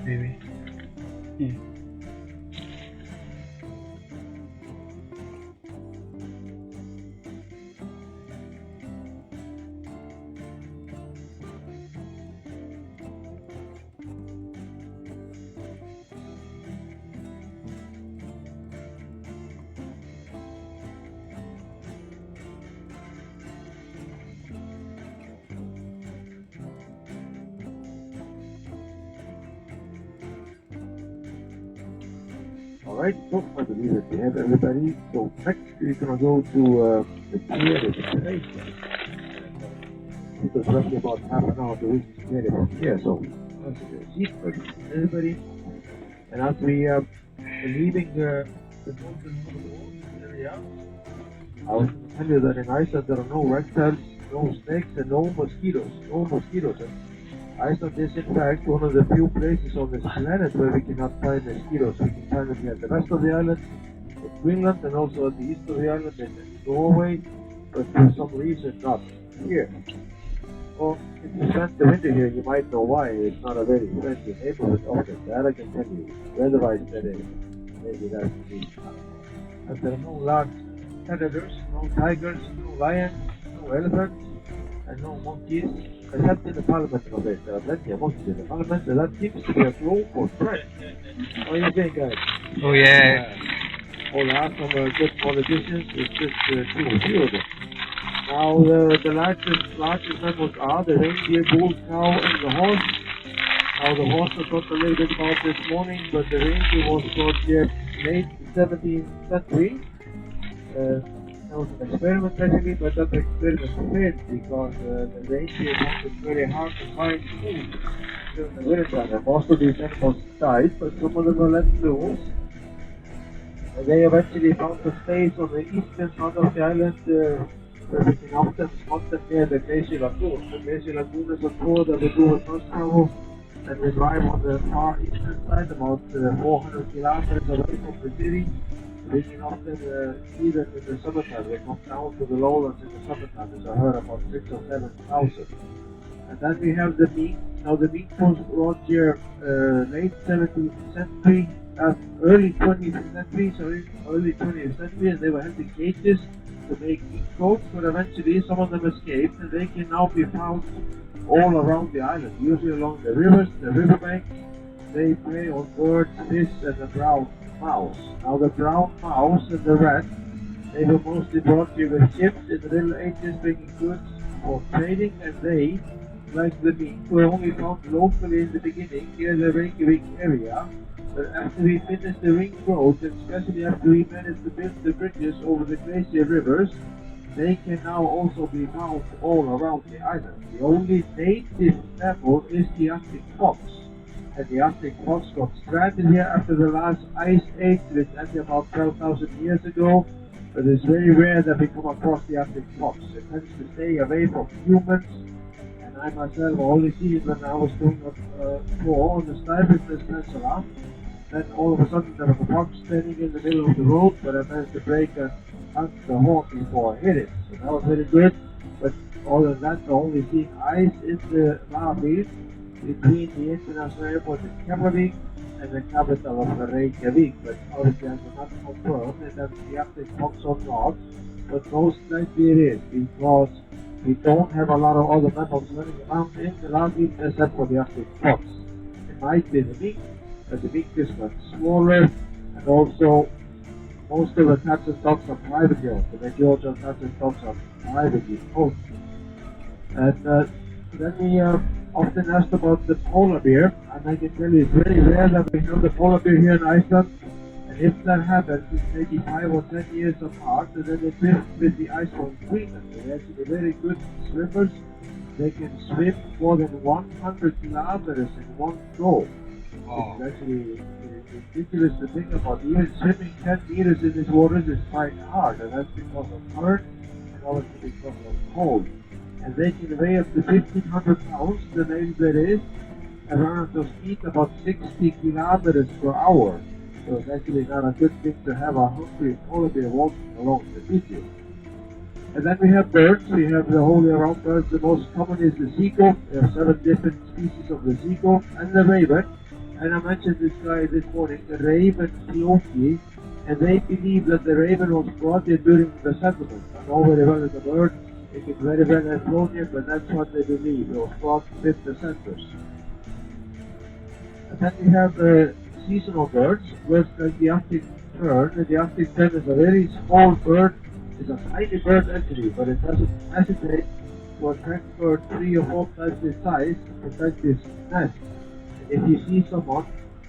maybe. Yeah. Alright, so I believe that we have everybody. So next we're gonna go to the Kerið. It was roughly about half an hour to reach Kerið from here, so that's a seat for everybody. And as we are leaving the mountain area, I was going to tell you that in Iceland there are no reptiles, no snakes, and no mosquitoes. No mosquitoes. And Iceland is in fact one of the few places on this planet where we cannot find mosquitoes. We can find them here at the west of the island, in Greenland, and also at the east of the island in Norway, but for some reason not here. Well, if you spend the winter here, you might know why. It's not a very friendly neighborhood often. That I can tell you. Weather-wise, that is. Maybe that's the reason. But there are no large predators, no tigers, no lions, no elephants, and no monkeys. Except in the parliament of it. There are plenty of monkeys in the parliament, and that seems to be a role for threat. What do you think, guys? Oh yeah. All the some good politicians, it's just too few of them. Now the largest mammals are the reindeer, bull, cow, and the horse. Now the horse was talked a little bit about this morning, but the reindeer was brought here late 17th century. That was an experiment basically, but that experiment failed because the reindeer found it very hard to find food during the winter time. And most of these animals died, but some of them were let loose. And they eventually found a space on the eastern part of the island where we can often spot them near the Glacier Lagoon. The Glacier Lagoon is a tour that we do with first travel, and we drive on the far eastern side, about 400 kilometers away from the city. We can often see them in the summertime. They come down to the lowlands in the summertime. There's a herd about 6,000 or 7,000. And then we have the mink. Now the mink was brought here late 17th century, early 20th century, and they were held in cages to make mink coats, but eventually some of them escaped, and they can now be found all around the island, usually along the rivers, the riverbanks. They prey on birds, fish, and the brown mouse. Now the brown mouse and the rat, they were mostly brought here with ships in the Middle Ages, bringing goods for trading, and they, like the mink, were only found locally in the beginning near the Reykjavik area. But after we finished the ring road, and especially after we managed to build the bridges over the glacier rivers, they can now also be found all around the island. The only native mammal is the Arctic fox. And the Arctic fox got stranded here after the last ice age, which ended about 12,000 years ago. But it's very rare that we come across the Arctic fox. It tends to stay away from humans. And I myself only see it when I was doing a tour on the Snæfellsnes Peninsula. Then all of a sudden there was a fox standing in the middle of the road, but I managed to break and hunt the horn before I hit it. So that was very good. But other than that, I only seen ice in the Marabit between the international airport in Kerið and the capital of Reykjavik. But obviously I cannot confirm that that's the Arctic fox or not. But most likely it is, because we don't have a lot of other mammals running around in the Marabit except for the Arctic fox. It might be the mink, but the mink is much smaller, and also most of the cats and dogs are privately owned. The majority of cats and dogs are privately owned. And then we often asked about the polar bear, and I can tell you it's very rare that we have the polar bear here in Iceland. And if that happens, it's maybe 5 or 10 years apart, and then they drift with the ice from Greenland. They're actually very good swimmers. They can swim more than 100 kilometers in one go. It's actually ridiculous to think about. Even swimming 10 meters in these waters is quite hard, and that's because of current and also because of cold. And they can weigh up to 1,500 pounds, the name that is, and run at their speed about 60 kilometers per hour. So it's actually not a good thing to have a hungry polar bear walking along the beaches. And then we have birds. We have the wholly around birds. The most common is the seagull. There are 7 different species of the seagull, and the raven. and I mentioned this guy this morning, the raven Floki, and they believe that the raven was brought in during the settlement. I know very well it's a bird, it could very well have flown here, but that's what they believe. It was brought with the settlers. And then we have the seasonal birds, with the Arctic tern. The Arctic tern is a very small bird. It's a tiny bird actually, but it doesn't hesitate to attack bird 3 or 4 times its size to protect its nest. And if you see someone